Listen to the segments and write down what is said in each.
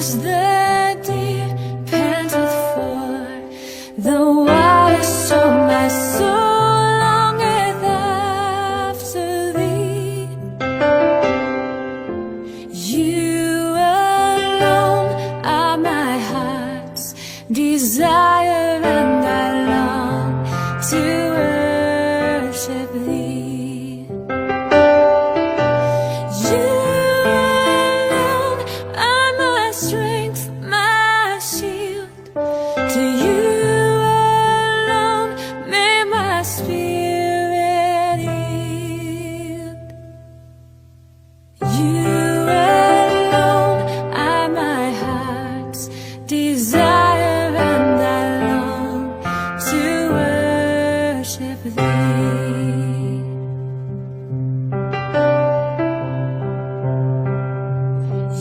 as the deer panteth for the water, so my soul longeth after thee. You alone are my heart's desire, and I long to worship thee. You alone are my strength, my shield. To you alone may my spirit yield. You alone are my heart's desire, and I long to worship thee.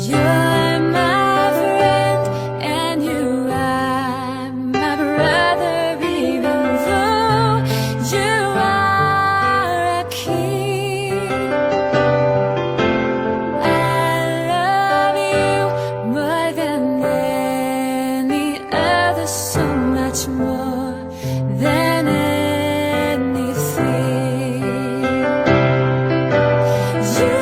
You're my friend, and you are my brother, even though you are a king. I love you more than any other, so much more than anything. You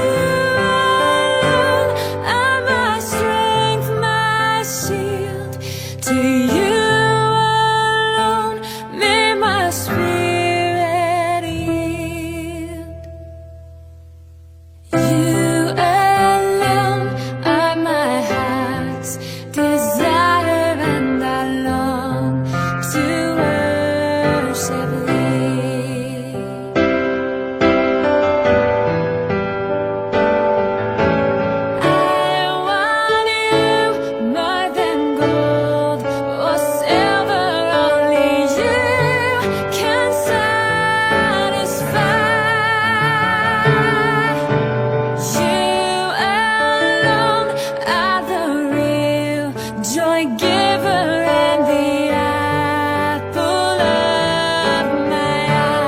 alone are my strength, my shield. To you alone may my spirit yield. You alone are my heart's desire, and I long to worship thee. I want you more than gold or silver, only you can satisfy. You alone are the real joy giver, and the apple of my eye.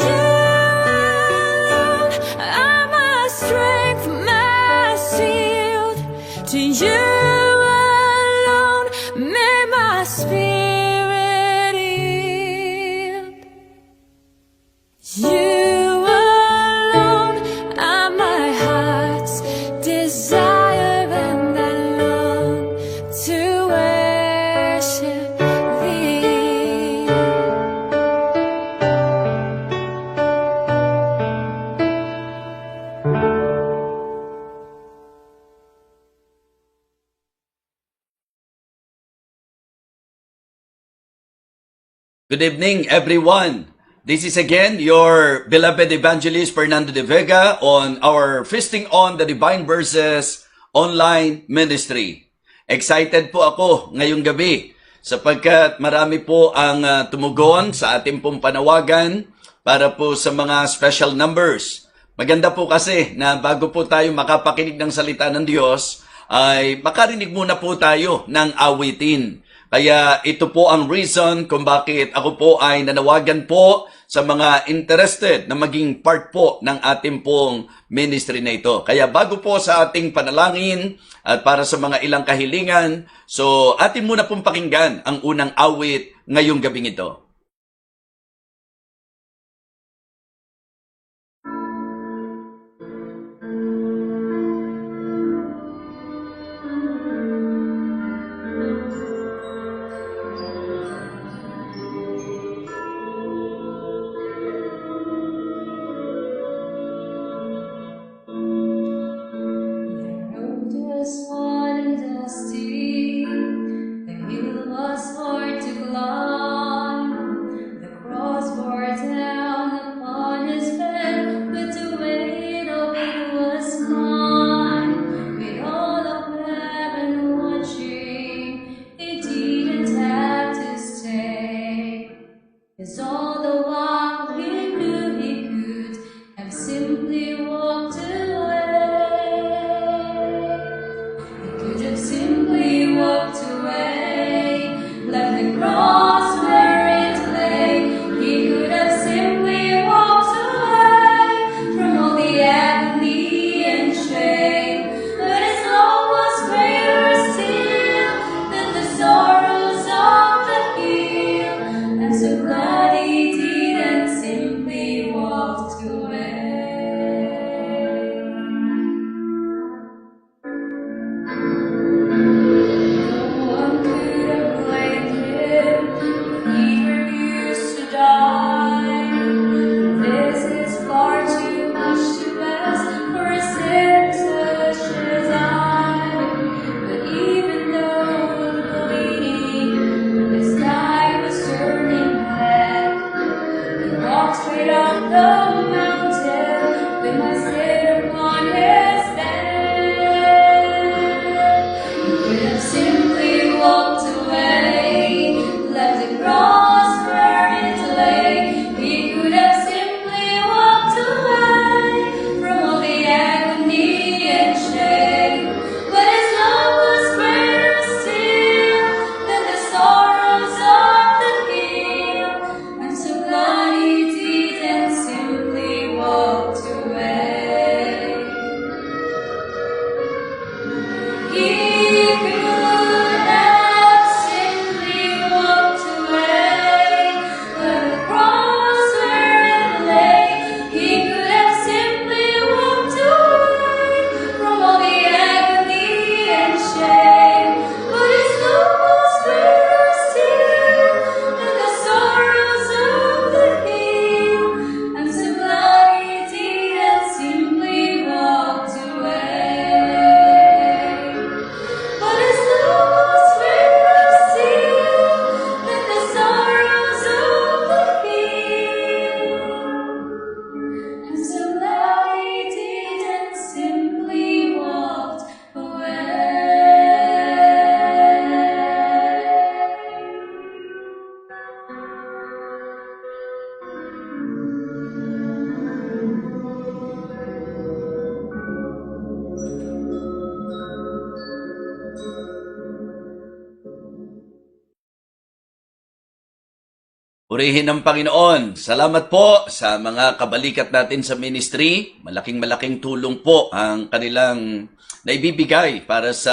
You alone are my strength, my shield. To you alone may my spirit yield. You alone are my heart's desire, and I long to worship thee. Good evening, everyone. This is again your beloved evangelist Fernando de Vega on our Feasting on the Divine Verses online ministry. Excited po ako ngayong gabi sapagkat marami po ang tumugon sa ating pong panawagan para po sa mga special numbers. Maganda po kasi na bago po tayo makapakinig ng salita ng Diyos, ay makarinig muna po tayo ng awitin. Kaya ito po ang reason kung bakit ako po ay nanawagan po sa mga interested na maging part po ng ating pong ministry na ito. Kaya bago po sa ating panalangin at para sa mga ilang kahilingan, so atin muna pong pakinggan ang unang awit ngayong gabing ito. The road was hard and dusty, the hill was hard to climb. Purihin ng Panginoon. Salamat po sa mga kabalikat natin sa ministry. Malaking tulong po ang kanilang naibibigay para sa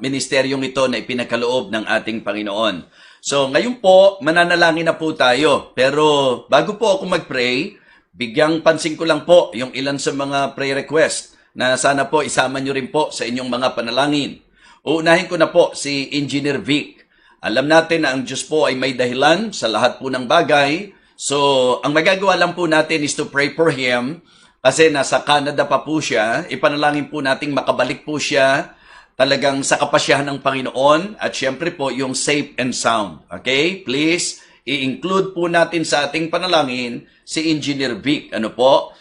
ministeryong ito na ipinagkaloob ng ating Panginoon. So ngayon po, mananalangin na po tayo. Pero bago po ako mag-pray, bigyang pansin ko lang po yung ilan sa mga prayer request na sana po isama nyo rin po sa inyong mga panalangin. Uunahin ko na po si Engineer Vic. Alam natin na ang Diyos po ay may dahilan sa lahat po ng bagay. So, ang magagawa lang po natin is to pray for him kasi nasa Canada pa po siya. Ipanalangin po nating makabalik po siya talagang sa kapasyahan ng Panginoon at syempre po yung safe and sound. Okay? Please, i-include po natin sa ating panalangin si Engineer Vic,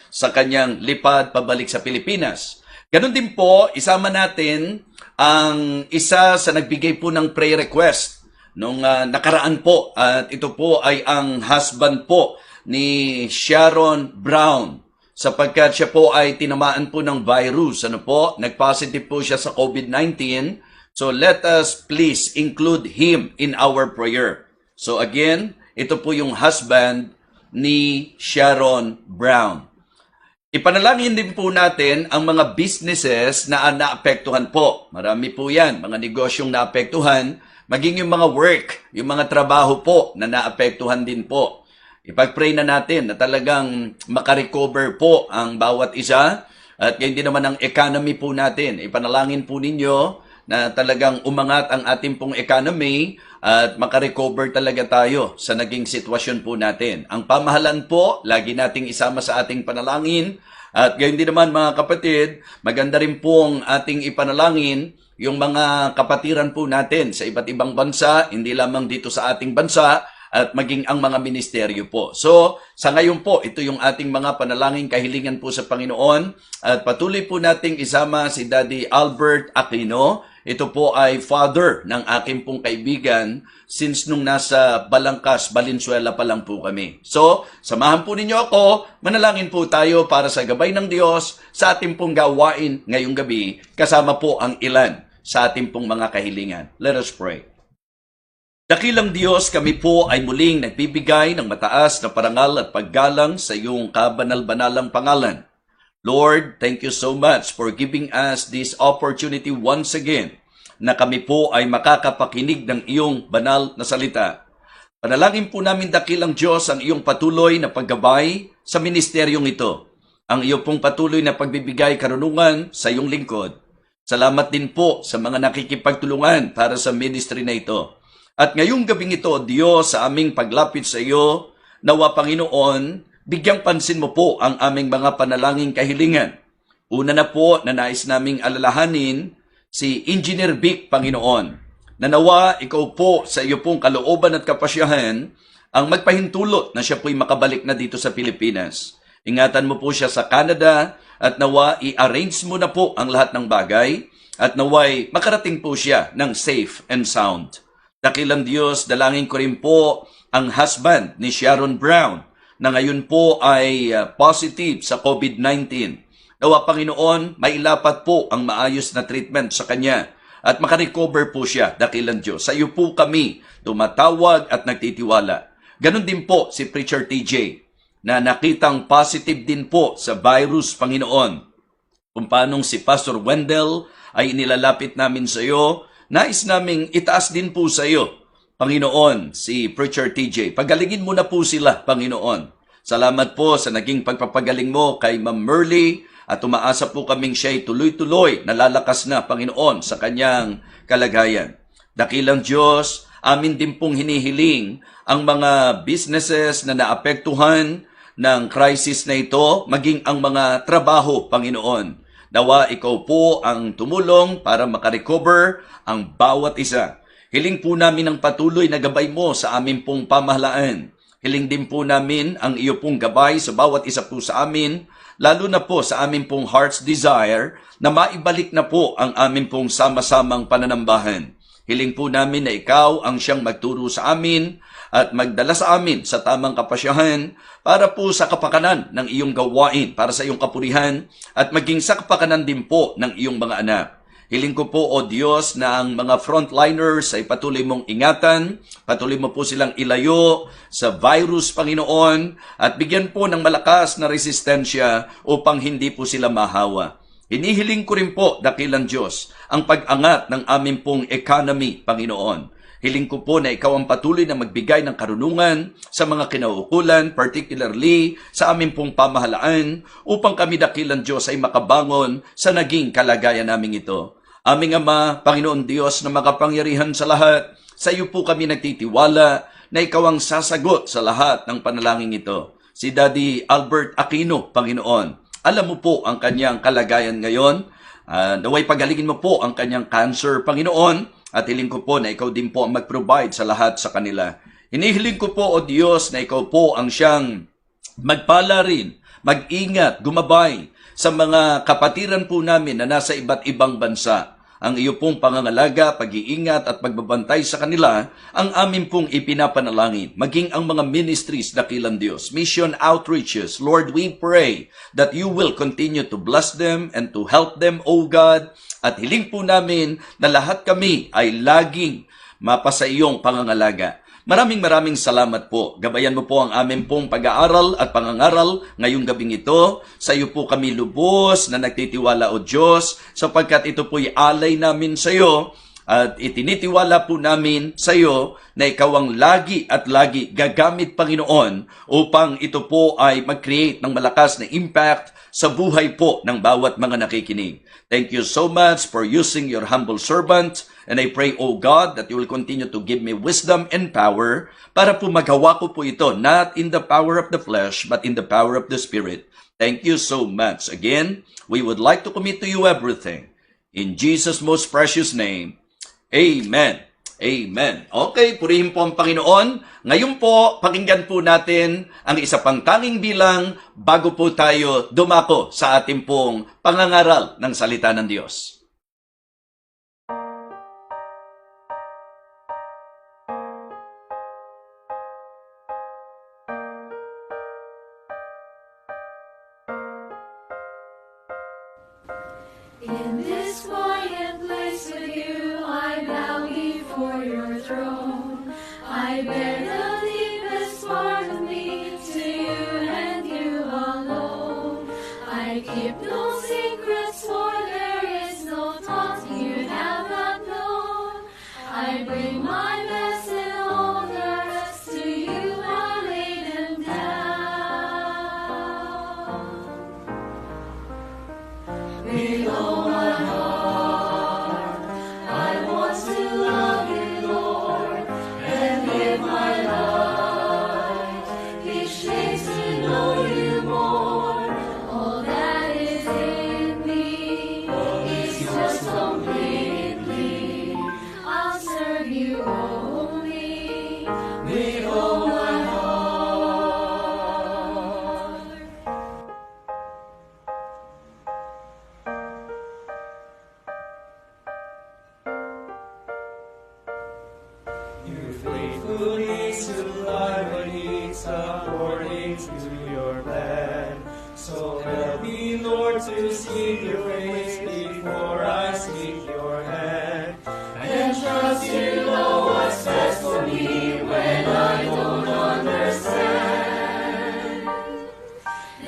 sa kanyang lipad pabalik sa Pilipinas. Ganon din po, isama natin ang isa sa nagbigay po ng prayer request nung nakaraan po, at ito po ay ang husband po ni Sharon Brown sapagkat siya po ay tinamaan po ng virus. Nag-positive po siya sa COVID-19. So let us please include him in our prayer. So again, ito po yung husband ni Sharon Brown. Ipanalangin din po natin ang mga businesses na naapektuhan po. Marami po yan, mga negosyong naapektuhan, maging yung mga work, yung mga trabaho po na naapektuhan din po. Ipag-pray na natin na talagang makarecover po ang bawat isa at gayon din naman ang economy po natin. Ipanalangin po ninyo na talagang umangat ang ating pong economy at makarecover talaga tayo sa naging sitwasyon po natin. Ang pamahalaan po, lagi nating isama sa ating panalangin at gayon din naman mga kapatid, maganda rin po ang ating ipanalangin yung mga kapatiran po natin sa iba't ibang bansa, hindi lamang dito sa ating bansa, at maging ang mga ministeryo po. So, sa ngayon po, ito yung ating mga panalangin kahilingan po sa Panginoon. At patuloy po nating isama si Daddy Albert Aquino. Ito po ay father ng aking pong kaibigan since nung nasa Balangkas, Valenzuela pa lang po kami. So, samahan po ninyo ako, manalangin po tayo para sa gabay ng Diyos sa ating pong gawain ngayong gabi, kasama po ang ilan sa ating pong mga kahilingan. Let us pray. Dakilang Diyos, kami po ay muling nagbibigay ng mataas na parangal at paggalang sa iyong kabanal-banalang pangalan. Lord, thank you so much for giving us this opportunity once again na kami po ay makakapakinig ng iyong banal na salita. Panalangin po namin dakilang Diyos ang iyong patuloy na paggabay sa ministeryong ito. Ang iyong pong patuloy na pagbibigay karunungan sa iyong lingkod. Salamat din po sa mga nakikipagtulungan para sa ministry na ito. At ngayong gabing ito, Diyos, sa aming paglapit sa iyo, nawa Panginoon, bigyang pansin mo po ang aming mga panalangin kahilingan. Una na po na nais naming alalahanin si Engineer Vic, Panginoon, na nawa ikaw po sa iyo pong kalooban at kapasyahan ang magpahintulot na siya po'y makabalik na dito sa Pilipinas. Ingatan mo po siya sa Canada at nawa i-arrange mo na po ang lahat ng bagay at naway makarating po siya ng safe and sound. Dakilang Diyos, dalangin ko rin po ang husband ni Sharon Brown na ngayon po ay positive sa COVID-19. Nawa Panginoon, mailapat po ang maayos na treatment sa kanya at makarecover po siya, dakilang Diyos. Sa iyo po kami tumatawag at nagtitiwala. Ganon din po si Preacher TJ na nakitang positive din po sa virus, Panginoon. Kung paanong si Pastor Wendell ay inilalapit namin sa iyo, nais naming itaas din po sa iyo, Panginoon, si Preacher TJ. Pagalingin mo na po sila, Panginoon. Salamat po sa naging pagpapagaling mo kay Ma'am Merly at umaasa po kaming siya'y tuloy-tuloy nalalakas na, Panginoon, sa kanyang kalagayan. Dakilang Diyos, amin din pong hinihiling ang mga businesses na naapektuhan ng crisis na ito, maging ang mga trabaho, Panginoon. Nawa ikaw po ang tumulong para makarecover ang bawat isa. Hiling po namin ang patuloy na gabay mo sa amin pong pamahalaan. Hiling din po namin ang iyo pong gabay sa bawat isa po sa amin, lalo na po sa amin pong heart's desire na maibalik na po ang amin pong sama-samang pananambahan. Hiling po namin na ikaw ang siyang magturo sa amin at magdala sa amin sa tamang kapasyahan para po sa kapakanan ng iyong gawain, para sa iyong kapurihan at maging sa kapakanan din po ng iyong mga anak. Hiling ko po, O Diyos, na ang mga frontliners ay patuloy mong ingatan, patuloy mo po silang ilayo sa virus, Panginoon, at bigyan po ng malakas na resistensya upang hindi po sila mahawa. Hinihiling ko rin po, dakilang Diyos, ang pag-angat ng aming pong economy, Panginoon. Hiling ko po na ikaw ang patuloy na magbigay ng karunungan sa mga kinauukulan, particularly sa aming pong pamahalaan, upang kami dakilang Diyos ay makabangon sa naging kalagayan naming ito. Aming Ama, Panginoon Diyos na makapangyarihan sa lahat, sa iyo po kami nagtitiwala na ikaw ang sasagot sa lahat ng panalangin ito. Si Daddy Albert Aquino, Panginoon, alam mo po ang kanyang kalagayan ngayon. Naway pagalingin mo po ang kanyang cancer, Panginoon, at hiling ko po na ikaw din po ang mag-provide sa lahat sa kanila. Hinihiling ko po, O Diyos, na ikaw po ang siyang magpala rin, mag-ingat, gumabay sa mga kapatiran po namin na nasa iba't ibang bansa. Ang iyo pong pangangalaga, pag-iingat at pagbabantay sa kanila, ang amin pong ipinapanalangin. Maging ang mga ministries, dakilang Diyos, mission outreaches, Lord, we pray that you will continue to bless them and to help them, O God. At hiling po namin na lahat kami ay laging mapasa iyong pangangalaga. Maraming salamat po. Gabayan mo po ang amin pong pag-aaral at pangangaral ngayong gabing ito. Sa iyo po kami lubos na nagtitiwala, O Diyos, sapagkat ito po'y alay namin sa iyo at itinitiwala po namin sa iyo na ikaw ang lagi at lagi gagamit, Panginoon, upang ito po ay mag-create ng malakas na impact sa buhay po ng bawat mga nakikinig. Thank you so much for using your humble servant. And I pray, O God, that you will continue to give me wisdom and power para po magawa ko po ito, not in the power of the flesh, but in the power of the Spirit. Thank you so much. Again, we would like to commit to you everything. In Jesus' most precious name, Amen. Amen. Okay, purihin po ang Panginoon. Ngayon po, pakinggan po natin ang isa pang tanging bilang bago po tayo dumako sa ating pong pangangaral ng salita ng Diyos. In this quiet place with you, I bow before your throne. I bear the deepest part of me to you and you alone. I keep no secrets, for there is no thought you have not known. I bring my best and all the rest to you, I lay them down. With all my heart, I want to love you, Lord, and live my life each day to know you more. All that is in me is yours completely. I'll serve you only with all my heart. Your faithfulness to life and needs according to your plan. So help me, Lord, to seek your face before I seek your hand. And trust you know what's best for me when I don't understand.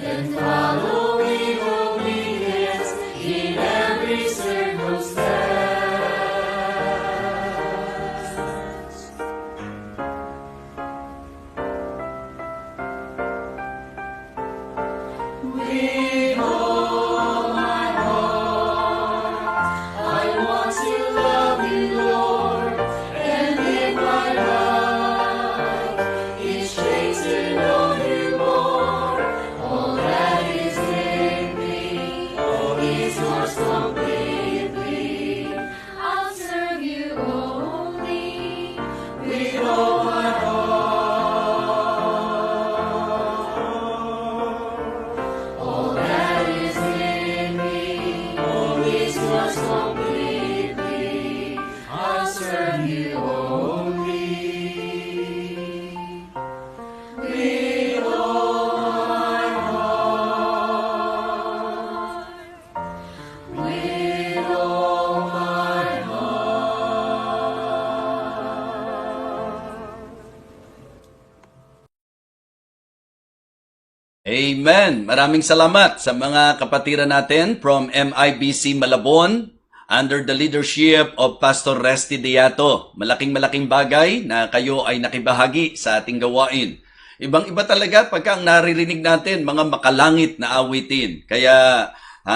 Then following obedience in every circumstance. With all my heart, I want to love you, Lord, and live my life each day to know you more. All that is in me is yours completely. I'll serve you only with all my heart. All that is in me is yours completely. I'll serve you only with all my heart. With Amen. Maraming salamat sa mga kapatiran natin from MIBC Malabon under the leadership of Pastor Resty Diato. Malaking bagay na kayo ay nakibahagi sa ating gawain. Ibang-iba talaga pagka ang naririnig natin, mga makalangit na awitin. Kaya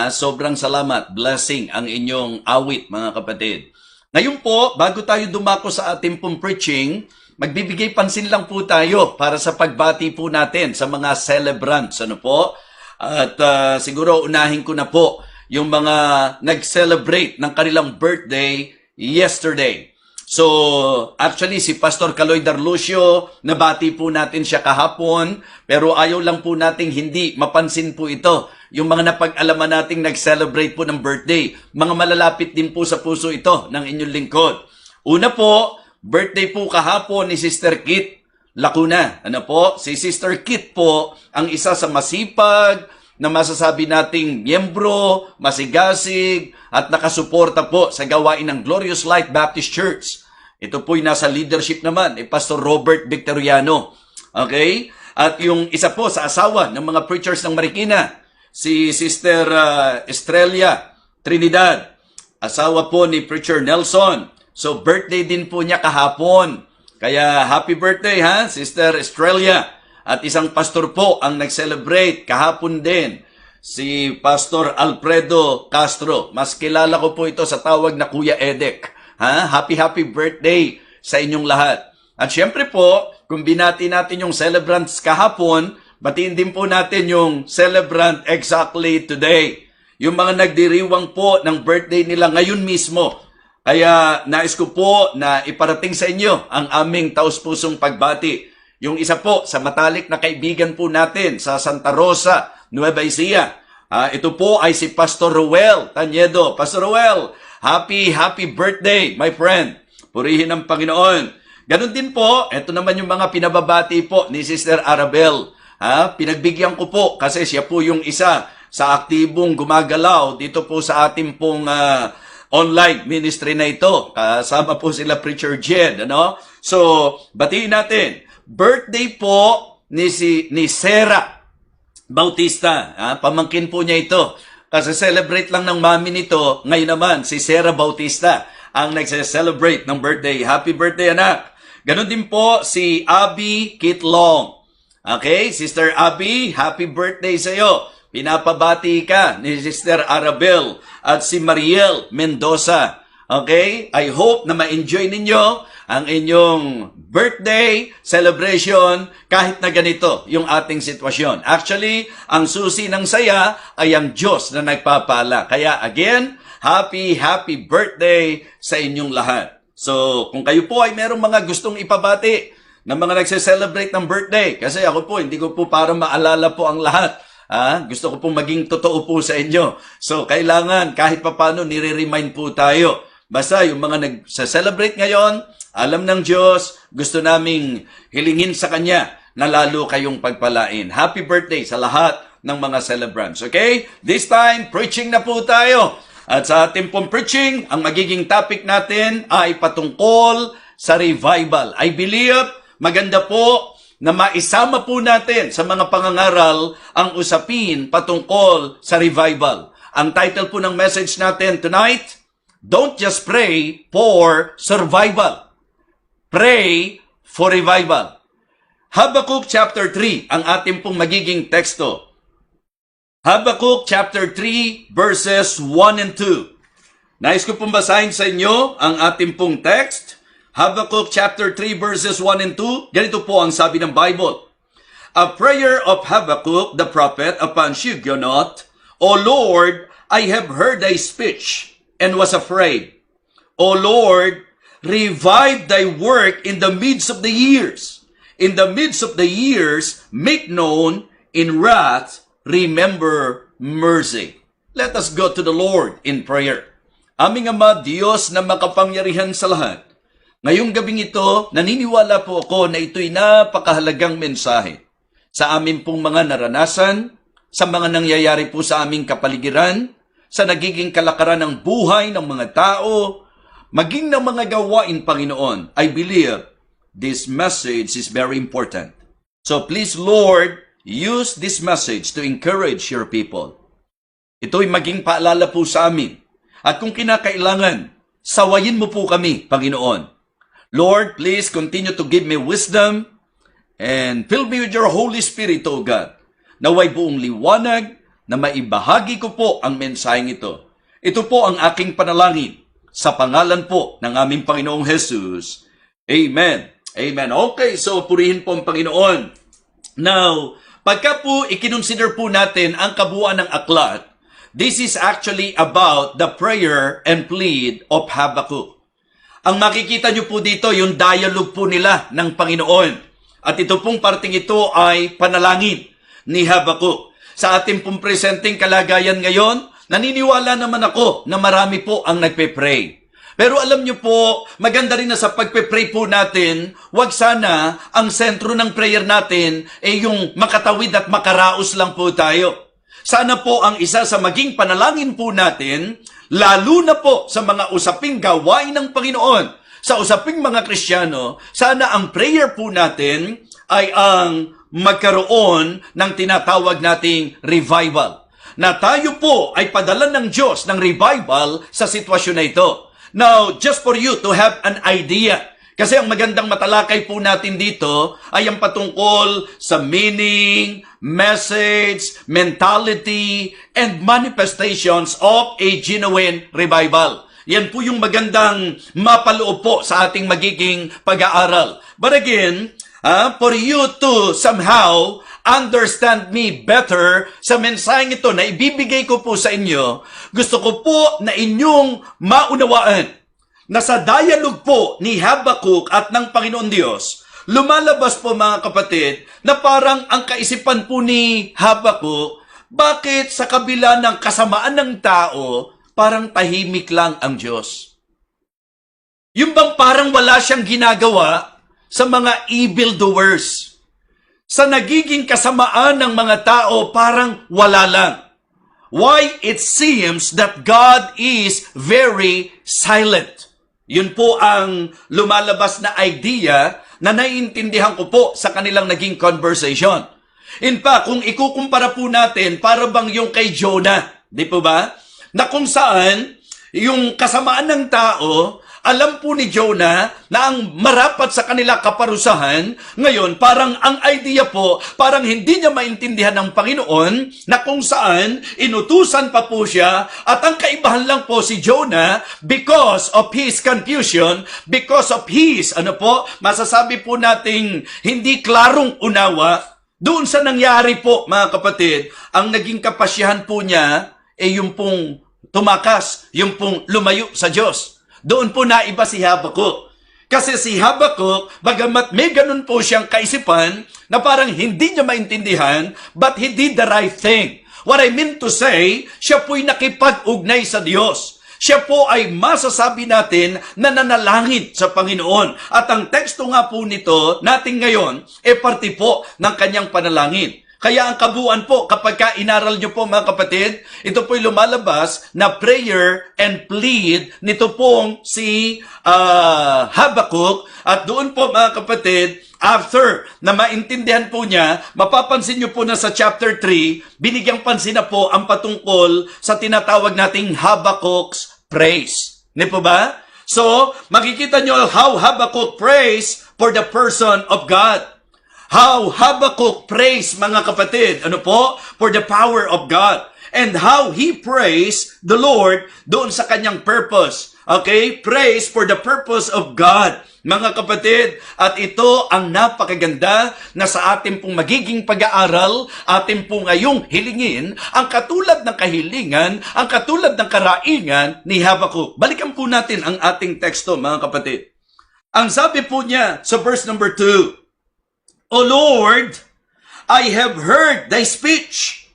sobrang salamat, blessing ang inyong awit, mga kapatid. Ngayon po, bago tayo dumako sa ating pong preaching, magbibigay pansin lang po tayo para sa pagbati po natin sa mga celebrants. Ano po? At siguro unahin ko na po yung mga nag-celebrate ng kanilang birthday yesterday. So, actually, si Pastor Kaloy Darlucio, nabati po natin siya kahapon, pero ayaw lang po nating hindi mapansin po ito. Yung mga napag-alaman nating nag-celebrate po ng birthday, mga malalapit din po sa puso ito ng inyong lingkod. Una po, birthday po kahapon ni Sister Kit Lacuna. Ano po? Si Sister Kit po ang isa sa masipag na masasabi nating miyembro, masigasig, at nakasuporta po sa gawain ng Glorious Light Baptist Church. Ito po'y nasa leadership naman ni Pastor Robert Victoriano. Okay? At yung isa po sa asawa ng mga preachers ng Marikina, si Sister Estrella Trinidad, asawa po ni Preacher Nelson. So, birthday din po niya kahapon. Kaya, happy birthday ha, Sister Estrella. At isang pastor po ang nag-celebrate kahapon din, si Pastor Alfredo Castro. Mas kilala ko po ito sa tawag na Kuya Edek. Happy birthday sa inyong lahat. At syempre po, kung binati natin yung celebrants kahapon, batiin din po natin yung celebrant exactly today. Yung mga nagdiriwang po ng birthday nila ngayon mismo. Kaya nais ko po na iparating sa inyo ang aming taus-pusong pagbati. Yung isa po sa matalik na kaibigan po natin sa Santa Rosa, Nueva Ecija. Ito po ay si Pastor Ruel Tanyedo. Pastor Ruel, happy birthday, my friend. Purihin ang Panginoon. Ganon din po, ito naman yung mga pinababati po ni Sister Arabel. Pinagbigyan ko po kasi siya po yung isa sa aktibong gumagalaw dito po sa ating pong online ministry na ito. Kasama po sila Preacher Jed. Ano? So, batiin natin. Birthday po ni Sarah Bautista. Pamangkin po niya ito. Kasi celebrate lang ng mami nito. Ngayon naman, si Sarah Bautista ang nagse-celebrate ng birthday. Happy birthday, anak! Ganon din po si Abby Kitlong. Okay, Sister Abby, happy birthday sa iyo. Pinapabati ka ni Sister Arabel at si Mariel Mendoza. Okay, I hope na ma-enjoy ninyo ang inyong birthday celebration kahit na ganito yung ating sitwasyon. Actually, ang susi ng saya ay ang Diyos na nagpapala. Kaya again, happy birthday sa inyong lahat. So, kung kayo po ay merong mga gustong ipabati ng mga nagse-celebrate ng birthday, kasi ako po, hindi ko po para maalala po ang lahat. Gusto ko pong maging totoo po sa inyo. So, kailangan kahit papano nire-remind po tayo. Basta yung mga nagse-celebrate ngayon, alam ng Diyos, gusto naming hilingin sa Kanya na lalo kayong pagpalain. Happy birthday sa lahat ng mga celebrants. Okay? This time, preaching na po tayo. At sa ating pong preaching, ang magiging topic natin ay patungkol sa revival. I believe, maganda po na maisama po natin sa mga pangangaral ang usapin patungkol sa revival. Ang title po ng message natin tonight, Don't just pray for survival. Pray for revival. Habakkuk chapter 3 ang ating pong magiging teksto. Habakkuk chapter 3 verses 1 and 2. Nais ko pong basahin sa inyo ang ating pong text. Habakkuk chapter 3 verses 1 and 2. Ganito po ang sabi ng Bible. A prayer of Habakkuk the prophet upon Shigionoth. O Lord, I have heard thy speech and was afraid. O Lord, revive thy work in the midst of the years. In the midst of the years, make known in wrath, remember mercy. Let us go to the Lord in prayer. Aming Ama, Diyos na makapangyarihan sa lahat. Ngayong gabing ito, naniniwala po ako na ito'y napakahalagang mensahe sa amin pong mga naranasan, sa mga nangyayari po sa aming kapaligiran, sa nagiging kalakaran ng buhay ng mga tao, maging ng mga gawain, Panginoon. I believe this message is very important. So please, Lord, use this message to encourage your people. Ito'y maging paalala po sa amin. At kung kinakailangan, sawayin mo po kami, Panginoon. Lord, please continue to give me wisdom and fill me with your Holy Spirit, O God. Naway buong liwanag na maibahagi ko po ang mensaheng ito. Ito po ang aking panalangin sa pangalan po ng aming Panginoong Jesus. Amen. Amen. Okay, so purihin po ang Panginoon. Now, pagka po ikinonsider po natin ang kabuuan ng aklat, this is actually about the prayer and plead of Habakkuk. Ang makikita nyo po dito, yung dialogue po nila ng Panginoon. At ito pong parting ito ay panalangin ni Habakkuk. Sa ating pong presenting kalagayan ngayon, naniniwala naman ako na marami po ang nagpe-pray. Pero alam nyo po, maganda rin na sa pagpe-pray po natin, wag sana ang sentro ng prayer natin ay yung makatawid at makaraos lang po tayo. Sana po ang isa sa maging panalangin po natin, lalo na po sa mga usaping gawain ng Panginoon, sa usaping mga Kristiyano, sana ang prayer po natin ay ang magkaroon ng tinatawag nating revival. Na tayo po ay padala ng Diyos ng revival sa sitwasyon na ito. Now, just for you to have an idea, kasi ang magandang matalakay po natin dito ay ang patungkol sa meaning, message, mentality, and manifestations of a genuine revival. Yan po yung magandang mapaloob po sa ating magiging pag-aaral. But again, for you to somehow understand me better sa mensaheng ito na ibibigay ko po sa inyo, gusto ko po na inyong maunawaan na sa dialogue po ni Habakkuk at ng Panginoon Diyos, lumalabas po mga kapatid na parang ang kaisipan po ni Habakkuk, bakit sa kabila ng kasamaan ng tao, parang tahimik lang ang Diyos? Yung bang parang wala siyang ginagawa sa mga evildoers? Sa nagiging kasamaan ng mga tao, parang wala lang. Why it seems that God is very silent. Yun po ang lumalabas na idea na naiintindihan ko po sa kanilang naging conversation. In fact, kung ikukumpara po natin, para bang yung kay Jonah, di po ba? Na kung saan, yung kasamaan ng tao, alam po ni Jonah na ang marapat sa kanila kaparusahan, ngayon parang ang idea po, parang hindi niya maintindihan ng Panginoon na kung saan inutusan pa po siya at ang kaibahan lang po si Jonah because of his confusion, because of his, masasabi po nating hindi klarong unawa, doon sa nangyari po mga kapatid, ang naging kapasyahan po niya ay yung pong tumakas, yung pong lumayo sa Diyos. Doon po naiba si Habakkuk. Kasi si Habakkuk, bagamat may ganun po siyang kaisipan na parang hindi niya maintindihan, but he did the right thing. What I mean to say, siya po'y nakipag-ugnay sa Diyos. Siya po ay masasabi natin na nanalangin sa Panginoon. At ang teksto nga po nito natin ngayon, parte po ng kanyang panalangin. Kaya ang kabuuan po, kapag ka inaral nyo po mga kapatid, ito po'y lumalabas na prayer and plead nito pong si Habakkuk. At doon po mga kapatid, after na maintindihan po niya, mapapansin nyo po na sa chapter 3, binigyang pansin na po ang patungkol sa tinatawag nating Habakkuk's praise. Di po ba? So, makikita nyo how Habakkuk prays for the person of God. How Habakkuk prays, mga kapatid, for the power of God. And how he prays the Lord doon sa kanyang purpose. Okay? Praise for the purpose of God, mga kapatid. At ito ang napakaganda na sa ating pong magiging pag-aaral, ating pong ngayong hilingin, ang katulad ng kahilingan, ang katulad ng karaingan ni Habakkuk. Balikan po natin ang ating teksto, mga kapatid. Ang sabi po niya sa verse number 2, O Lord, I have heard thy speech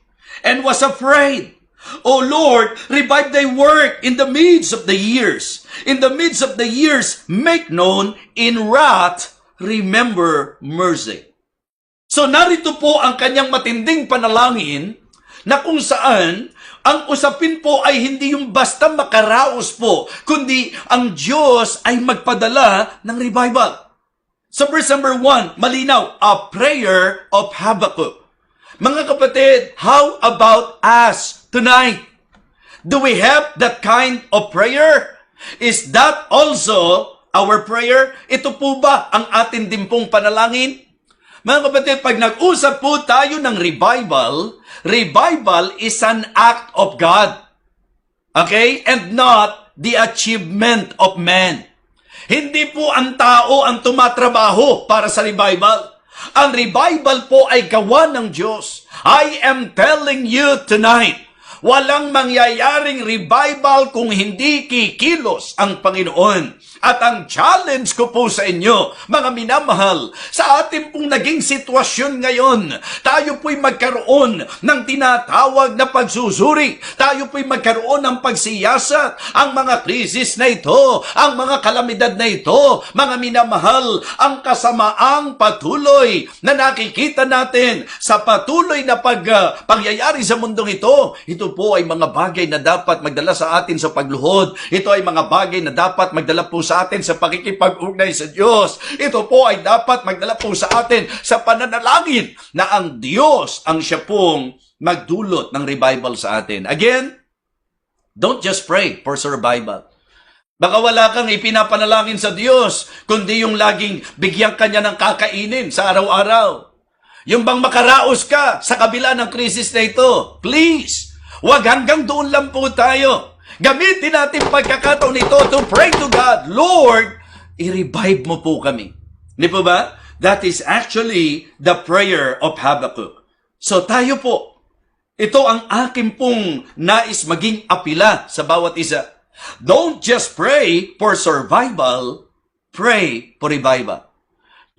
and was afraid. O Lord, revive thy work in the midst of the years. In the midst of the years, make known in wrath, remember mercy. So narito po ang kanyang matinding panalangin na kung saan ang usapin po ay hindi yung basta makaraos po, kundi ang Diyos ay magpadala ng revival. Sa verse number 1, malinaw, a prayer of Habakkuk. Mga kapatid, how about us tonight? Do we have that kind of prayer? Is that also our prayer? Ito po ba ang atin din pong panalangin? Mga kapatid, pag nag-usap po tayo ng revival, revival is an act of God. Okay? And not the achievement of man. Hindi po ang tao ang tumatrabaho para sa revival. Ang revival po ay gawa ng Diyos. I am telling you tonight, walang mangyayaring revival kung hindi kikilos ang Panginoon. At ang challenge ko po sa inyo, mga minamahal, sa ating pong naging sitwasyon ngayon, tayo po'y magkaroon ng tinatawag na pagsusuri. Tayo po'y magkaroon ng pagsiyasat. Ang mga krisis na ito, ang mga kalamidad na ito, mga minamahal, ang kasamaang patuloy na nakikita natin sa patuloy na pangyayari sa mundong ito po ay mga bagay na dapat magdala sa atin sa pagluhod. Ito ay mga bagay na dapat magdala po sa atin sa pakikipag-ugnay sa Diyos. Ito po ay dapat magdala po sa atin sa pananalangin na ang Diyos ang siya pong magdulot ng revival sa atin. Again, don't just pray for survival. Baka wala kang ipinapanalangin sa Diyos, kundi yung laging bigyan kanya ng kakainin sa araw-araw. Yung bang makaraos ka sa kabila ng krisis na ito. Please, wag hanggang doon lang po tayo. Gamitin natin pagkakataon ito to pray to God, Lord, i-revive mo po kami. Hindi po ba? That is actually the prayer of Habakkuk. So tayo po, ito ang akin pong nais maging apila sa bawat isa. Don't just pray for survival, pray for revival.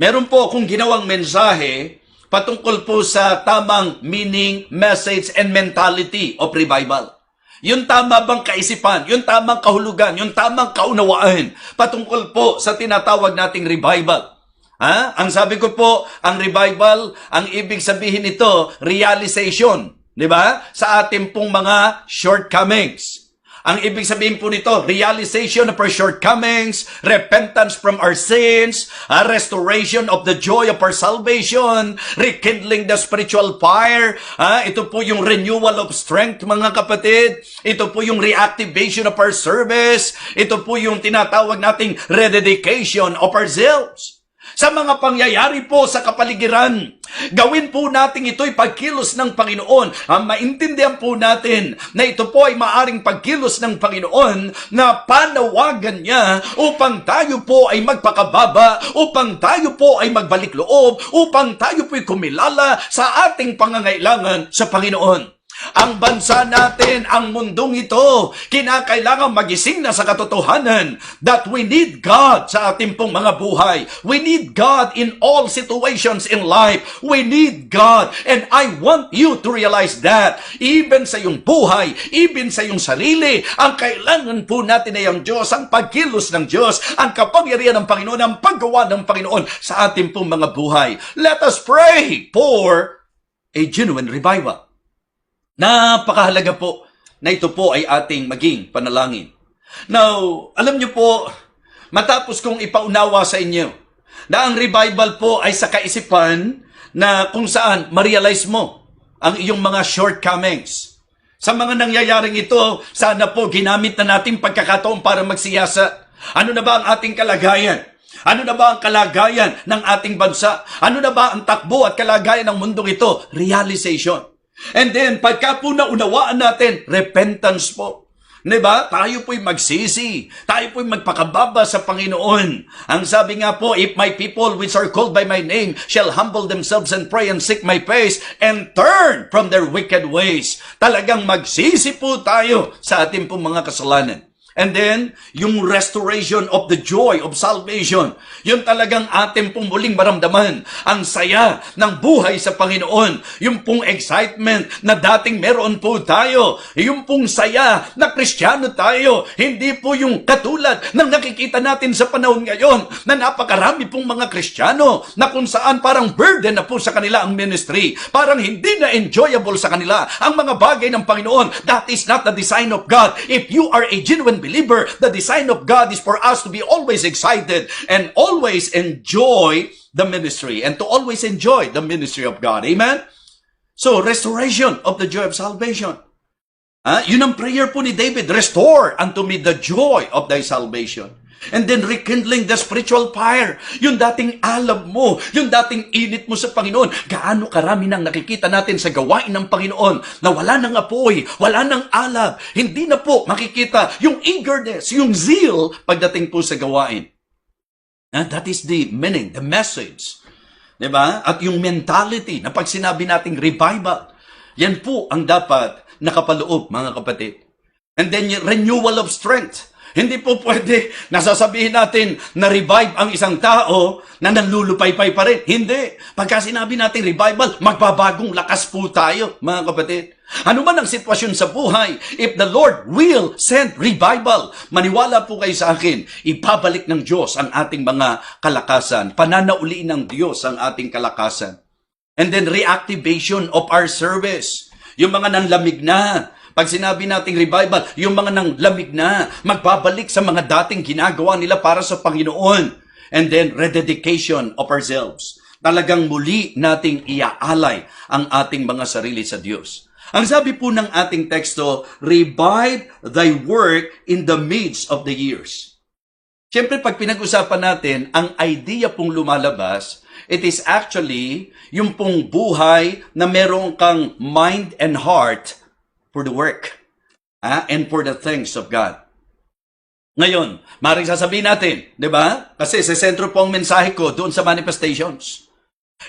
Meron po akong ginawang mensahe patungkol po sa tamang meaning, message, and mentality of revival. Yung tama bang kaisipan, yung tamang kahulugan, yung tamang kaunawaan patungkol po sa tinatawag nating revival. Ang sabi ko po, ang revival, ang ibig sabihin nito, realization, di ba? Sa ating pong mga shortcomings. Ang ibig sabihin po nito, realization of our shortcomings, repentance from our sins, a restoration of the joy of our salvation, rekindling the spiritual fire. Ito po yung renewal of strength, mga kapatid. Ito po yung reactivation of our service. Ito po yung tinatawag nating rededication of ourselves. Sa mga pangyayari po sa kapaligiran, gawin po natin ito'y pagkilos ng Panginoon. Ang maintindihan po natin na ito po ay maaring pagkilos ng Panginoon na panawagan niya upang tayo po ay magpakababa, upang tayo po ay magbalik loob, upang tayo po'y kumilala sa ating pangangailangan sa Panginoon. Ang bansa natin, ang mundong ito, kinakailangan magising na sa katotohanan that we need God sa ating pong mga buhay. We need God in all situations in life. We need God. And I want you to realize that even sa iyong buhay, even sa iyong sarili, ang kailangan po natin ay ang Diyos, ang pagkilos ng Diyos, ang kapangyarihan ng Panginoon, ang paggawa ng Panginoon sa ating pong mga buhay. Let us pray for a genuine revival. Napakahalaga po na ito po ay ating maging panalangin. Now, alam niyo po, matapos kong ipaunawa sa inyo na ang revival po ay sa kaisipan na kung saan ma-realize mo ang iyong mga shortcomings. Sa mga nangyayaring ito, sana po ginamit na natin pagkakataon para magsiyasa. Ano na ba ang ating kalagayan? Ano na ba ang kalagayan ng ating bansa? Ano na ba ang takbo at kalagayan ng mundong ito? Realization. And then, pagka po naunawaan natin, repentance po. Diba? Tayo po'y magsisi. Tayo po'y magpakababa sa Panginoon. Ang sabi nga po, if my people which are called by my name shall humble themselves and pray and seek my face and turn from their wicked ways. Talagang magsisi po tayo sa ating pong mga kasalanan. And then, yung restoration of the joy of salvation. Yun talagang ating pong muling maramdaman. Ang saya ng buhay sa Panginoon. Yung pong excitement na dating meron po tayo. Yung pong saya na Kristiyano tayo. Hindi po yung katulad ng nakikita natin sa panahon ngayon na napakarami pong mga Kristiyano na kung saan parang burden na po sa kanila ang ministry. Parang hindi na enjoyable sa kanila ang mga bagay ng Panginoon. That is not the design of God. If you are a genuine believer, the design of God is for us to be always excited and always enjoy the ministry and to always enjoy the ministry of God. Amen? So, restoration of the joy of salvation. Yun ang prayer po ni David, restore unto me the joy of thy salvation. And then rekindling the spiritual fire. Yung dating alab mo, yung dating init mo sa Panginoon. Gaano karami nang nakikita natin sa gawain ng Panginoon na wala nang apoy, wala nang alab. Hindi na po makikita yung eagerness, yung zeal pagdating po sa gawain. That is the meaning, the message. Diba? At yung mentality na pag sinabi nating revival, yan po ang dapat nakapaloob, mga kapatid. And then yung renewal of strength. Hindi po pwede nasasabihin natin na revive ang isang tao na nanlulupaypay pa rin. Hindi. Pagka sinabi natin revival, magbabagong lakas po tayo, mga kapatid. Ano man ang sitwasyon sa buhay, if the Lord will send revival, maniwala po kayo sa akin, ibabalik ng Diyos ang ating mga kalakasan. Pananauliin ng Diyos ang ating kalakasan. And then reactivation of our service. Yung mga nanlamig na, pag sinabi nating revival, yung mga nanlamig na, magbabalik sa mga dating ginagawa nila para sa Panginoon. And then, rededication of ourselves. Talagang muli nating iaalay ang ating mga sarili sa Diyos. Ang sabi po ng ating teksto, revive thy work in the midst of the years. Siyempre, pag pinag-usapan natin, ang idea pong lumalabas, it is actually yung pong buhay na meron kang mind and heart for the work and for the things of God. Ngayon, maaaring sasabihin natin, di ba? Kasi sa sentro po ang mensahe ko doon sa manifestations.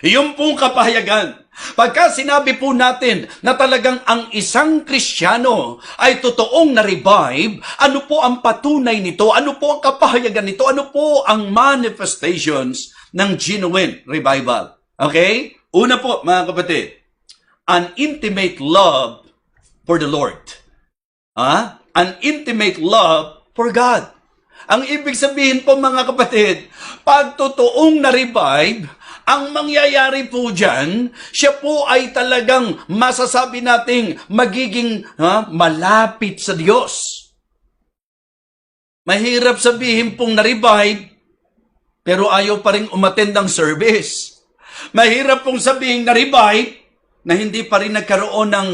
Yung pong kapahayagan. Pagka sinabi po natin na talagang ang isang Kristiyano ay totoong na-revive, ano po ang patunay nito? Ano po ang kapahayagan nito? Ano po ang manifestations ng genuine revival? Okay? Una po, mga kapatid, an intimate love for the Lord. An intimate love for God. Ang ibig sabihin po, mga kapatid, pag totoong na-revive, ang mangyayari po dyan, siya po ay talagang masasabi nating magiging malapit sa Diyos. Mahirap sabihin pong na-revive, pero ayaw pa rin umattend ng service. Mahirap pong sabihin na-revive, na hindi pa rin nagkaroon ng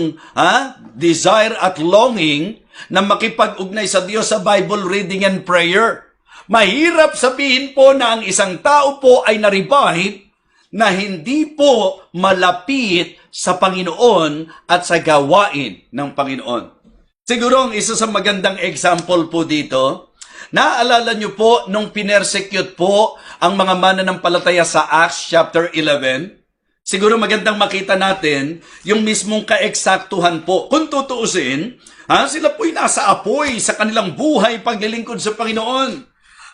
desire at longing na makipag-ugnay sa Diyos sa Bible reading and prayer. Mahirap sabihin po na ang isang tao po ay na-revive na hindi po malapit sa Panginoon at sa gawain ng Panginoon. Siguro ang isa sa magandang example po dito, naaalala niyo po nung pinersecute po ang mga mananampalataya sa Acts chapter 11? Siguro magandang makita natin yung mismong kaeksaktuhan po. Kung tutuusin, sila po'y nasa apoy sa kanilang buhay paglilingkod sa Panginoon.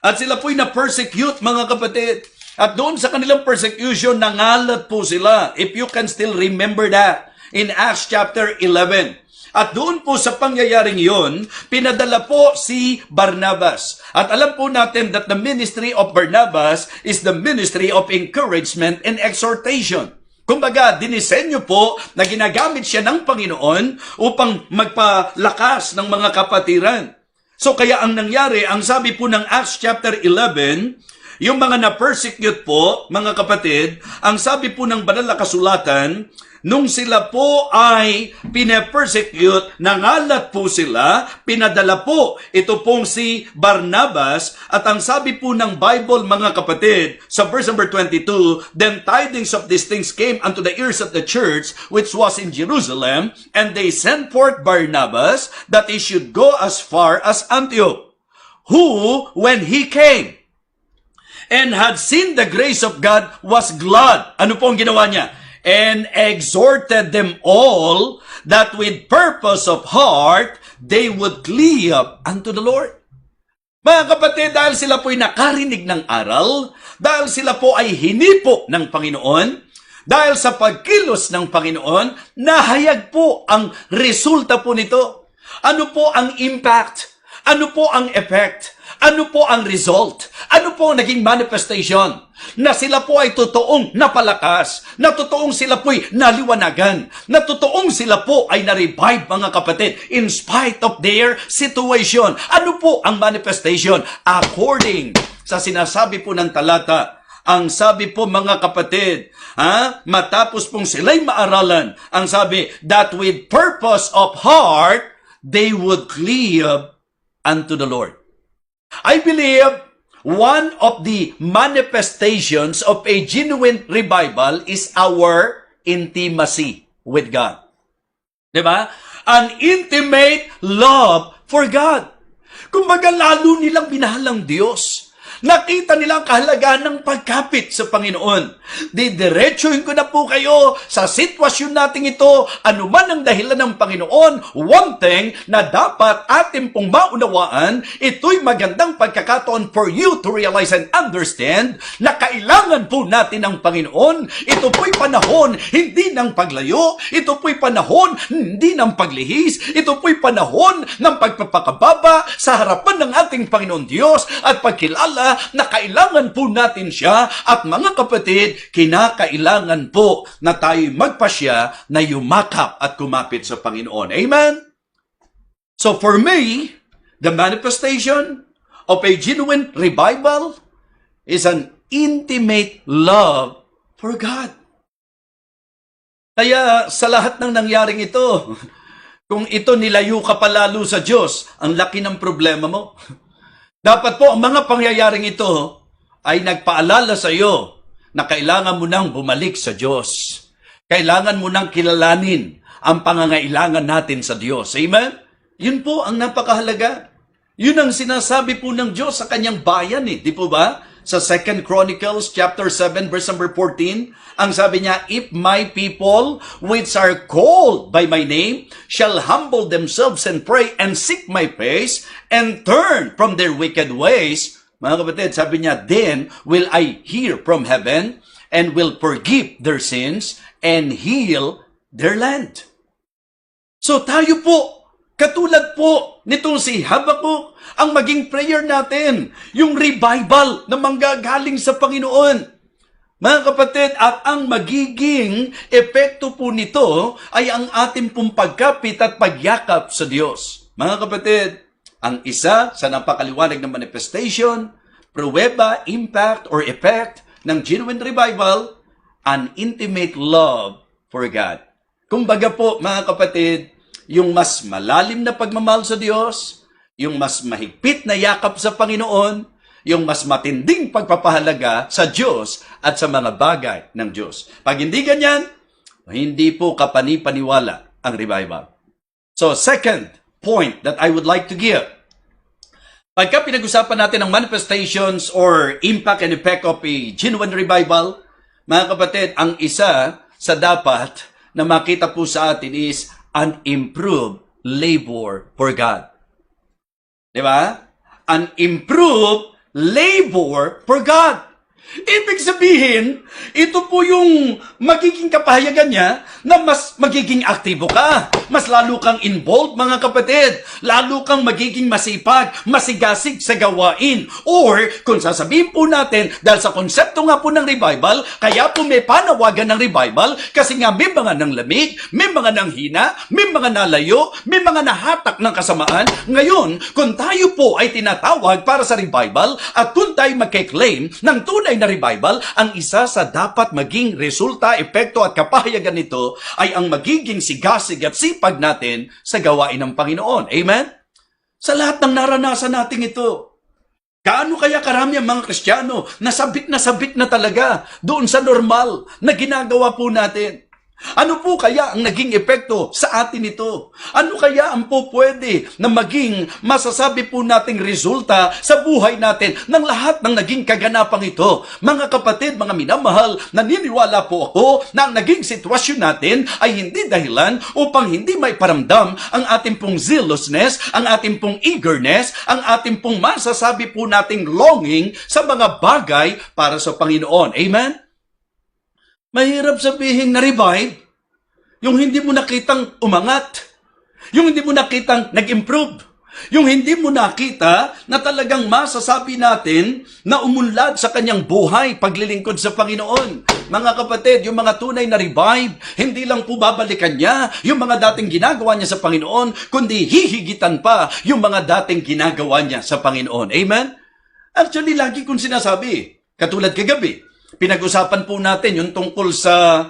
At sila po'y na-persecute, mga kapatid. At doon sa kanilang persecution, nangalat po sila. If you can still remember that, in Acts chapter 11. At doon po sa pangyayaring yon, pinadala po si Barnabas. At alam po natin that the ministry of Barnabas is the ministry of encouragement and exhortation. Kumbaga, dinisenyo po na ginagamit siya ng Panginoon upang magpalakas ng mga kapatiran. So kaya ang nangyari, ang sabi po ng Acts chapter 11, yung mga na-persecute po, mga kapatid, ang sabi po ng banal na kasulatan, nung sila po ay pine-persecute, nangalat po sila, pinadala po ito pong si Barnabas, at ang sabi po ng Bible, mga kapatid, sa verse number 22, then tidings of these things came unto the ears of the church, which was in Jerusalem, and they sent forth Barnabas, that he should go as far as Antioch, who, when he came, and had seen the grace of God, was glad. Ano po ang ginawa niya? And exhorted them all that with purpose of heart they would cleave unto the Lord. Mga kapatid, dahil sila po'y nakarinig ng aral, dahil sila po ay hinipo ng Panginoon, dahil sa pagkilos ng Panginoon, nahayag po ang resulta po nito. Ano po ang impact? Ano po ang effect? Ano po ang result? Ano po ang naging manifestation? Na sila po ay totoong napalakas, na totoong sila po'y naliwanagan, na totoong sila po ay na-revive, mga kapatid, in spite of their situation. Ano po ang manifestation? According sa sinasabi po ng talata, Ang sabi po mga kapatid, matapos pong sila'y maaralan, ang sabi, that with purpose of heart, they would cleave unto the Lord. I believe one of the manifestations of a genuine revival is our intimacy with God. Diba? An intimate love for God. Kumbaga lalo nilang minahal ang Diyos. Nakita nila ang kahalagahan ng pagkapit sa Panginoon. Didiretsuhin ko na po kayo sa sitwasyon nating ito, anuman ang dahilan ng Panginoon. One thing na dapat atin pong maunawaan, ito'y magandang pagkakataon for you to realize and understand na kailangan po natin ng Panginoon. Ito po'y panahon hindi ng paglayo. Ito po'y panahon hindi ng paglihis. Ito po'y panahon ng pagpapakababa sa harapan ng ating Panginoon Diyos at pagkilala na kailangan po natin siya at mga kapatid, kinakailangan po na tayo magpasya na yumakap at kumapit sa Panginoon. Amen? So for me, the manifestation of a genuine revival is an intimate love for God. Kaya sa lahat ng nangyaring ito, kung ito nilayo ka palalo sa Diyos, ang laki ng problema mo. Dapat po ang mga pangyayaring ito ay nagpaalala sa iyo na kailangan mo nang bumalik sa Diyos. Kailangan mo nang kilalanin ang pangangailangan natin sa Diyos. Amen? Yun po ang napakahalaga. Yun ang sinasabi po ng Diyos sa kanyang bayan di po ba? Sa 2 Chronicles chapter 7 verse number 14, ang sabi niya, if my people which are called by my name shall humble themselves and pray and seek my face and turn from their wicked ways, mga kapatid, sabi niya, then will I hear from heaven and will forgive their sins and heal their land. So tayo po, katulad po nitong si Habakuk, ang maging prayer natin, yung revival na manggagaling sa Panginoon. Mga kapatid, at ang magiging epekto po nito ay ang ating pong pagkapit at pagyakap sa Diyos. Mga kapatid, ang isa sa napakaliwanag na manifestation, pruweba, impact, or effect ng genuine revival, an intimate love for God. Kumbaga po, mga kapatid, yung mas malalim na pagmamahal sa Diyos, yung mas mahigpit na yakap sa Panginoon, yung mas matinding pagpapahalaga sa Diyos at sa mga bagay ng Diyos. Pag hindi ganyan, hindi po kapani-paniwala ang revival. So, second point that I would like to give. Pagka pinag-usapan natin ang manifestations or impact and effect of a genuine revival, mga kapatid, ang isa sa dapat na makita po sa atin is an improved labor for God. Diba? An improved labor for God. Ibig sabihin, ito po yung magiging kapahayagan niya na mas magiging aktibo ka. Mas lalo kang involved, mga kapatid. Lalo kang magiging masipag, masigasig sa gawain. Or, kung sasabihin po natin, dahil sa konsepto nga po ng revival, kaya po may panawagan ng revival, kasi nga may mga nang lamig, may mga nang hina, may mga nalayo, may mga nahatak ng kasamaan. Ngayon, kung tayo po ay tinatawag para sa revival, at kung tayo magkiklaim ng tunay na revival, ang isa sa dapat maging resulta, epekto at kapahayagan nito ay ang magiging sigasig at sipag natin sa gawain ng Panginoon. Amen? Sa lahat ng naranasan natin ito, gaano kaya karami ang mga Kristiyano na sabik na talaga doon sa normal na ginagawa po natin? Ano po kaya ang naging epekto sa atin ito? Ano kaya ang po pwede na maging masasabi po nating resulta sa buhay natin ng lahat ng naging kaganapang ito? Mga kapatid, mga minamahal, naniniwala po ako na ang naging sitwasyon natin ay hindi dahilan upang hindi may paramdam ang ating pong zealousness, ang ating pong eagerness, ang ating pong masasabi po nating longing sa mga bagay para sa Panginoon. Amen? Mahirap sabihin na revive, yung hindi mo nakitang umangat, yung hindi mo nakitang nag-improve, yung hindi mo nakita na talagang masasabi natin na umunlad sa kanyang buhay paglilingkod sa Panginoon. Mga kapatid, yung mga tunay na revive, hindi lang po babalikan niya yung mga dating ginagawa niya sa Panginoon, kundi hihigitan pa yung mga dating ginagawa niya sa Panginoon. Amen? Actually, lagi kong sinasabi, katulad kagabi, pinag-usapan po natin yung tungkol sa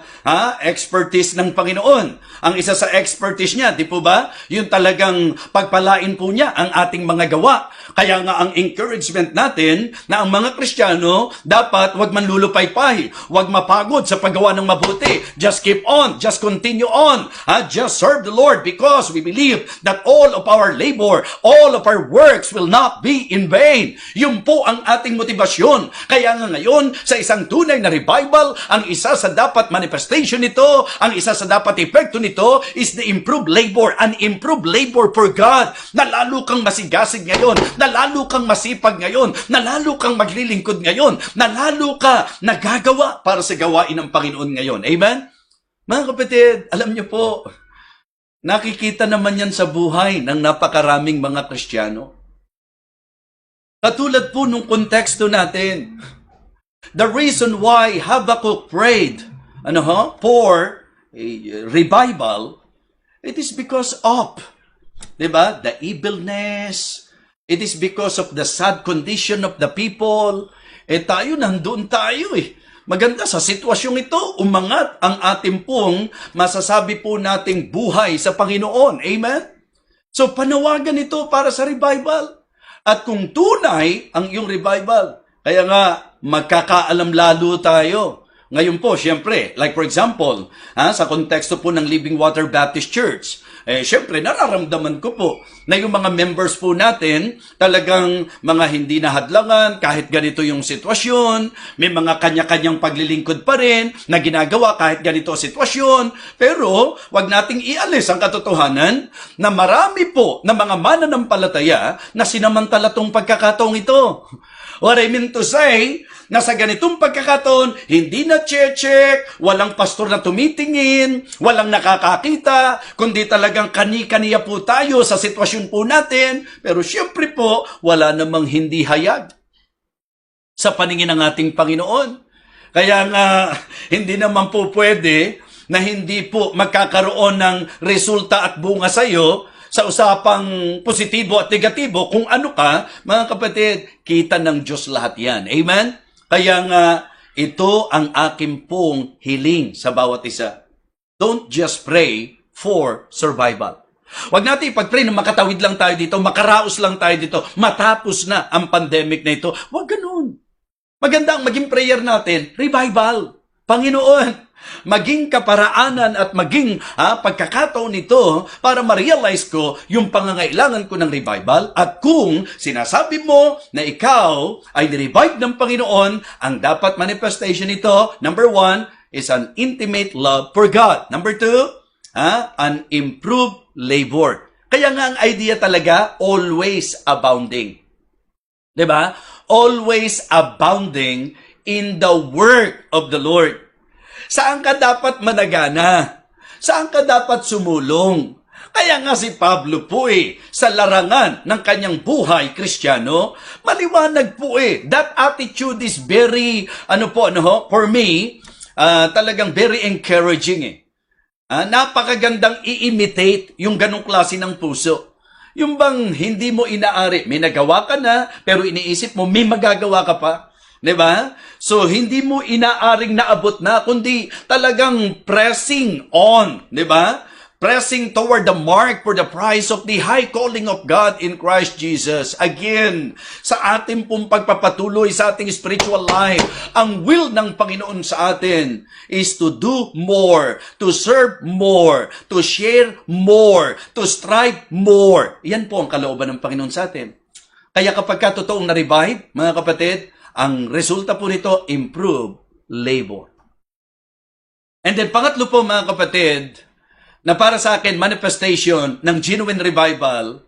expertise ng Panginoon. Ang isa sa expertise niya, di po ba? Yung talagang pagpalain po niya ang ating mga gawa. Kaya nga ang encouragement natin na ang mga Kristiyano dapat wag manlulupaypay, wag mapagod sa paggawa ng mabuti. Just keep on, just continue on. Just serve the Lord because we believe that all of our labor, all of our works will not be in vain. Yun po ang ating motibasyon. Kaya nga ngayon, sa isang tunay na revival, ang isa sa dapat manifestation nito, ang isa sa dapat epekto nito is the improved labor, an improved labor for God. Na lalo kang masigasig ngayon, na lalo kang masipag ngayon, na lalo kang maglilingkod ngayon, na lalo ka nagagawa para sa gawain ng Panginoon ngayon. Amen? Mga kapatid, alam niyo po, nakikita naman yan sa buhay ng napakaraming mga Kristiyano. Katulad po nung konteksto natin. The reason why Habakkuk prayed for a revival, it is because of, diba, the evilness. It is because of the sad condition of the people. Tayo, nandun tayo Maganda sa sitwasyong ito, umangat ang ating pong masasabi po nating buhay sa Panginoon. Amen? So, panawagan ito para sa revival. At kung tunay ang iyong revival, kaya nga, magkakaalam lalo tayo. Ngayon po, siyempre, like for example, sa konteksto po ng Living Water Baptist Church, siyempre, nararamdaman ko po na yung mga members po natin, talagang mga hindi nahadlangan, kahit ganito yung sitwasyon, may mga kanya-kanyang paglilingkod pa rin na ginagawa kahit ganito ang sitwasyon. Pero, wag nating ialis ang katotohanan na marami po na mga mananampalataya na sinamantala tong pagkakataong ito. What I mean to say, na sa ganitong pagkakataon, hindi na check, walang pastor na tumitingin, walang nakakakita, kundi talagang kani-kaniya po tayo sa sitwasyon po natin, pero syempre po, wala namang hindi hayag sa paningin ng ating Panginoon. Kaya nga, hindi naman po pwede na hindi po magkakaroon ng resulta at bunga sa iyo sa usapang positibo at negatibo. Kung ano ka, mga kapatid, kita ng Diyos lahat yan. Amen? Kaya nga, ito ang aking pong hiling sa bawat isa. Don't just pray for survival. Huwag natin ipag-pray na makatawid lang tayo dito, makaraos lang tayo dito, matapos na ang pandemic na ito. Huwag ganun. Maganda ang maging prayer natin, revival. Panginoon, maging kaparaanan at maging pagkakataon nito para ma-realize ko yung pangangailangan ko ng revival. At kung sinasabi mo na ikaw ay ni-revive ng Panginoon, ang dapat manifestation nito, number 1, is an intimate love for God. Number 2, an improved labor. Kaya nga ang idea talaga, always abounding. Diba? Always abounding in the work of the Lord. Saan ka dapat managana? Saan ka dapat sumulong? Kaya nga si Pablo po sa larangan ng kanyang buhay Kristiyano, maliwanag po that attitude is very, for me, talagang very encouraging napakagandang i-imitate yung ganong klase ng puso. Yung bang hindi mo inaari, may nagawa ka na, pero iniisip mo, may magagawa ka pa. Diba? So, hindi mo inaaring naabot na, kundi talagang pressing on. Diba? Pressing toward the mark for the prize of the high calling of God in Christ Jesus. Again, sa ating pong pagpapatuloy sa ating spiritual life, ang will ng Panginoon sa atin is to do more, to serve more, to share more, to strive more. Yan po ang kalooban ng Panginoon sa atin. Kaya kapag totoong na-revive, mga kapatid, ang resulta po nito, improve labor. And then pangatlo po mga kapatid, na para sa akin, manifestation ng genuine revival,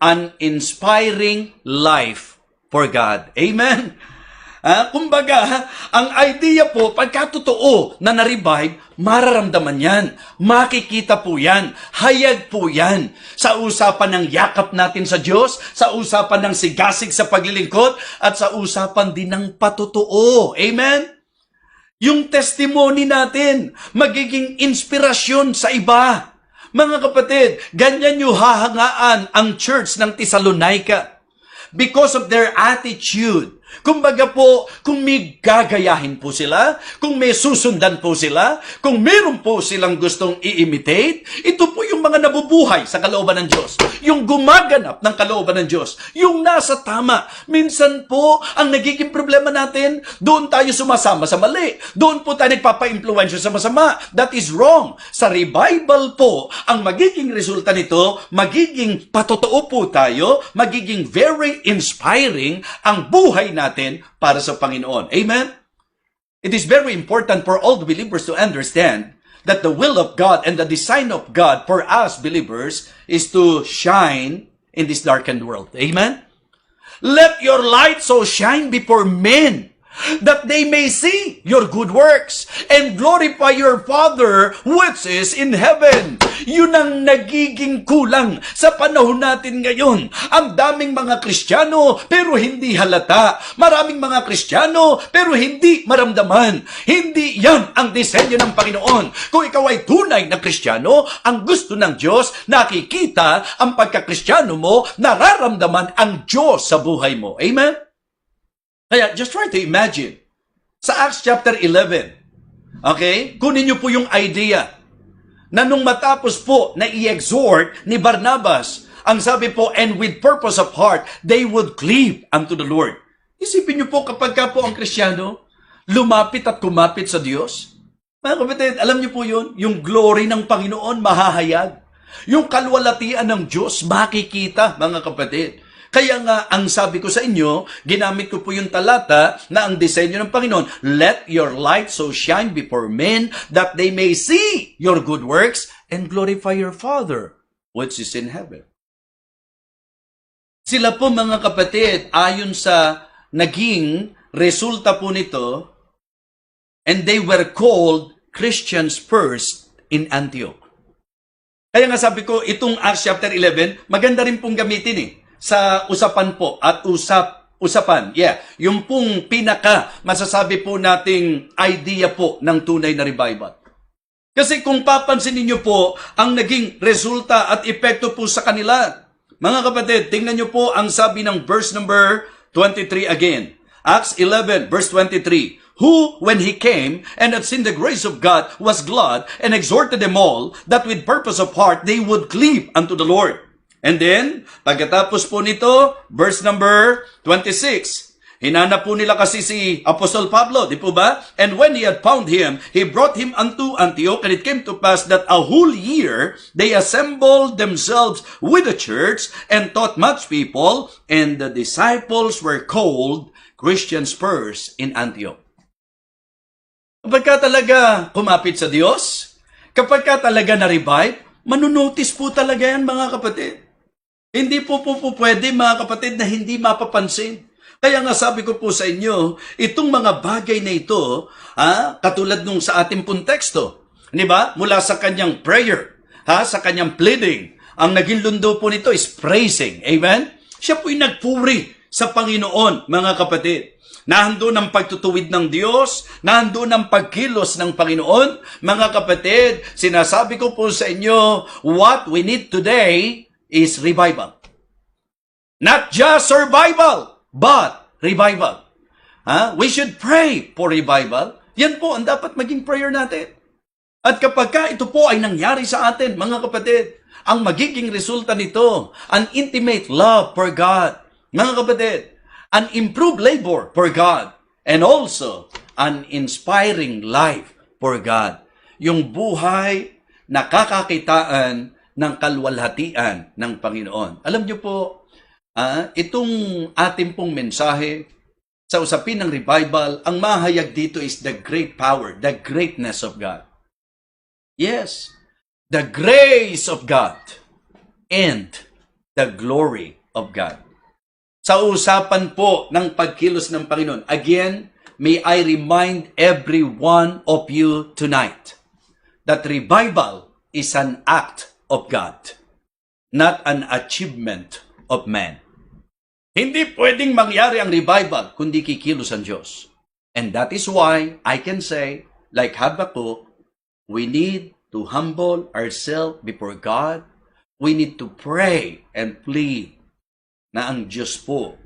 an inspiring life for God. Amen? Kumbaga, ang idea po, pagkatotoo na na-revive, mararamdaman yan. Makikita po yan. Hayag po yan. Sa usapan ng yakap natin sa Diyos, sa usapan ng sigasig sa paglilingkod, at sa usapan din ng patotoo. Amen? Yung testimony natin, magiging inspirasyon sa iba. Mga kapatid, ganyan yung hahangaan ang church ng Thessalonica. Because of their attitude, Kumbaga po, kung may gagayahin po sila, kung may susundan po sila, kung meron po silang gustong i-imitate, ito po yung mga nabubuhay sa kalooban ng Diyos. Yung gumaganap ng kalooban ng Diyos. Yung nasa tama. Minsan po, ang nagiging problema natin, doon tayo sumasama sa mali. Doon po tayo nagpapa-impluensya sa masama. That is wrong. Sa revival po, ang magiging resulta nito, magiging patotoo po tayo, magiging very inspiring ang buhay natin para sa Panginoon. Amen? It is very important for all the believers to understand that the will of God and the design of God for us believers is to shine in this darkened world. Amen? Let your light so shine before men, that they may see your good works and glorify your Father which is in heaven. Yun ang nagiging kulang sa panahon natin ngayon. Ang daming mga Kristiyano pero hindi halata. Maraming mga Kristiyano pero hindi maramdaman. Hindi yan ang disenyo ng Panginoon. Kung ikaw ay tunay na Kristiyano, ang gusto ng Diyos, nakikita ang pagka-Kristiyano mo, nararamdaman ang Diyos sa buhay mo. Amen? Kaya, just try to imagine, sa Acts chapter 11, okay, kunin niyo po yung idea na nung matapos po na i-exhort ni Barnabas, ang sabi po, and with purpose of heart, they would cleave unto the Lord. Isipin niyo po kapag ka po ang Kristiyano, lumapit at kumapit sa Diyos. Mga kapatid, alam niyo po yun, yung glory ng Panginoon mahahayag. Yung kalwalatian ng Diyos makikita, mga kapatid. Kaya nga, ang sabi ko sa inyo, ginamit ko po yung talata na ang disenyo ng Panginoon, let your light so shine before men that they may see your good works and glorify your Father which is in heaven. Sila po mga kapatid, ayon sa naging resulta po nito, and they were called Christians first in Antioch. Kaya nga sabi ko, itong Acts chapter 11, maganda rin pong gamitin sa usapan po at usapan. Yeah, yung pong pinaka masasabi po nating idea po ng tunay na revival. Kasi kung papansinin niyo po ang naging resulta at epekto po sa kanila, mga kapatid, tingnan niyo po ang sabi ng verse number 23 again. Acts 11 verse 23. Who, when he came and had seen the grace of God, was glad and exhorted them all that with purpose of heart they would cleave unto the Lord. And then, pagkatapos po nito, verse number 26, hinanap po nila kasi si Apostol Pablo, di po ba? And when he had found him, he brought him unto Antioch, and it came to pass that a whole year they assembled themselves with the church and taught much people, and the disciples were called Christians first in Antioch. Kapag ka talaga kumapit sa Diyos, kapag ka talaga na-revive, manunotice po talaga yan, mga kapatid. Hindi po pwede, mga kapatid, na hindi mapapansin. Kaya nga sabi ko po sa inyo, itong mga bagay na ito, katulad nung sa ating pong teksto, di ba? Mula sa kanyang prayer, sa kanyang pleading, ang naging lundo po nito is praising. Amen? Siya po'y nagpuri sa Panginoon, mga kapatid. Nahando ng pagtutuwid ng Diyos, nahando ng pagkilos ng Panginoon. Mga kapatid, sinasabi ko po sa inyo, what we need today is revival. Not just survival, but revival. We should pray for revival. Yan po ang dapat maging prayer natin. At kapag ito po ay nangyari sa atin, mga kapatid, ang magiging resulta nito, an intimate love for God. Mga kapatid, an improved labor for God, and also an inspiring life for God. Yung buhay na kakakitaan ng kalwalhatian ng Panginoon. Alam niyo po, itong ating pong mensahe sa usapin ng revival, ang mahayag dito is the great power, the greatness of God. Yes, the grace of God and the glory of God. Sa usapan po ng pagkilos ng Panginoon, again, may I remind every one of you tonight that revival is an act of God, not an achievement of man. Hindi pwedeng mangyari ang revival kundi kikilos ang Diyos. And that is why I can say, like Habakkuk, we need to humble ourselves before God. We need to pray and plead na ang Diyos po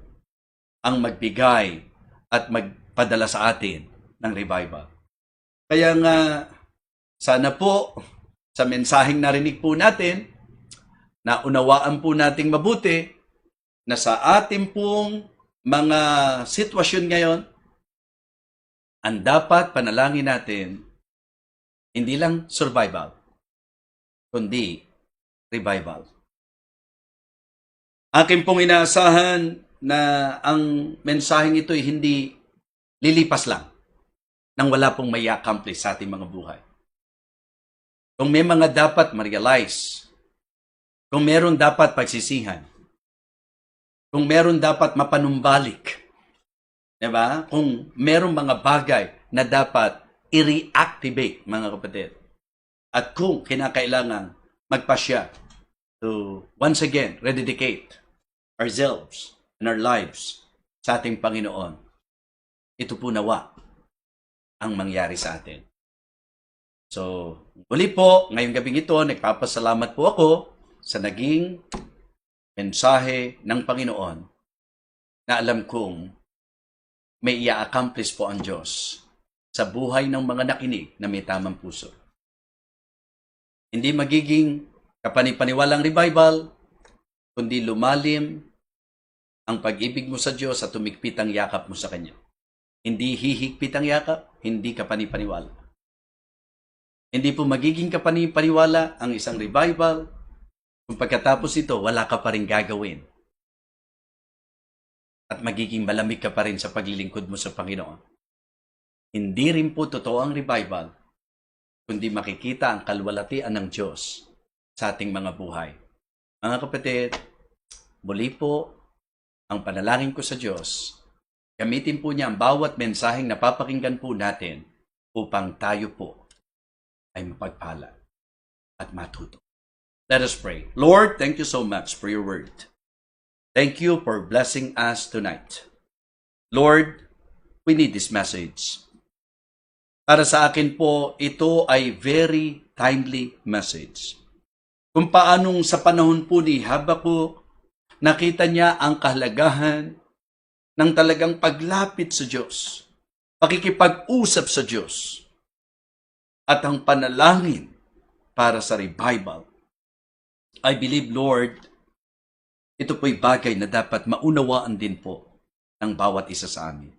ang magbigay at magpadala sa atin ng revival. Kaya nga, sana po, sa mensaheng narinig po natin, naunawaan po nating mabuti na sa ating pong mga sitwasyon ngayon, ang dapat panalangin natin, hindi lang survival, kundi revival. Akin pong inaasahan na ang mensaheng ito ay hindi lilipas lang nang wala pong may accomplish sa ating mga buhay. Kung may mga dapat ma-realize, kung meron dapat pagsisihan, kung meron dapat mapanumbalik, diba? Kung meron mga bagay na dapat i-reactivate, mga kapatid, at kung kinakailangan magpasya to once again rededicate ourselves and our lives sa ating Panginoon, ito po nawa ang mangyari sa atin. So, muli po, ngayong gabing ito, nagpapasalamat po ako sa naging mensahe ng Panginoon na alam kong may i-accomplish po ang Diyos sa buhay ng mga nakinig na may tamang puso. Hindi magiging kapanipaniwalang revival, kundi lumalim ang pag-ibig mo sa Diyos at tumigpit ang yakap mo sa Kanya. Hindi hihigpit ang yakap, hindi kapanipaniwala. Hindi po magiging kapanipaniwala ang isang revival kung pagkatapos ito, wala ka pa rin gagawin. At magiging malamig ka pa rin sa paglilingkod mo sa Panginoon. Hindi rin po totoo ang revival, kundi makikita ang kalwalatian ng Diyos sa ating mga buhay. Mga kapatid, muli po, ang panalangin ko sa Diyos, gamitin po niya ang bawat mensaheng napapakinggan po natin upang tayo po ay mapagpala at matuto. Let us pray. Lord, thank you so much for your word. Thank you for blessing us tonight. Lord, we need this message. Para sa akin po, ito ay very timely message. Kung paanong sa panahon po ni Habakuk, nakita niya ang kahalagahan ng talagang paglapit sa Diyos, pakikipag-usap sa Diyos, at ang panalangin para sa revival. I believe, Lord, ito po'y bagay na dapat maunawaan din po ng bawat isa sa amin.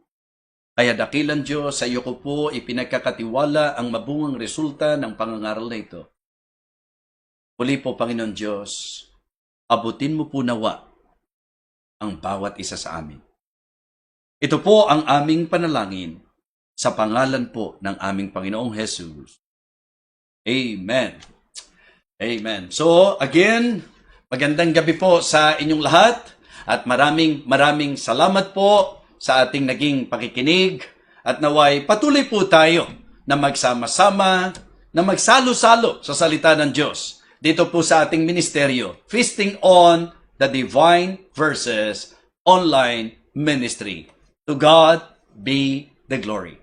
Kaya dakilang Diyos, sa iyo ko po ipinagkakatiwala ang mabungang resulta ng pangangaral na ito. Muli po, Panginoon Diyos, abutin mo po nawa ang bawat isa sa amin. Ito po ang aming panalangin sa pangalan po ng aming Panginoong Jesus. Amen. Amen. So, again, magandang gabi po sa inyong lahat at maraming salamat po sa ating naging pakikinig at naway patuloy po tayo na magsama-sama, na magsalo-salo sa salita ng Diyos dito po sa ating ministeryo, Feasting on the Divine Verses Online Ministry. To God be the glory.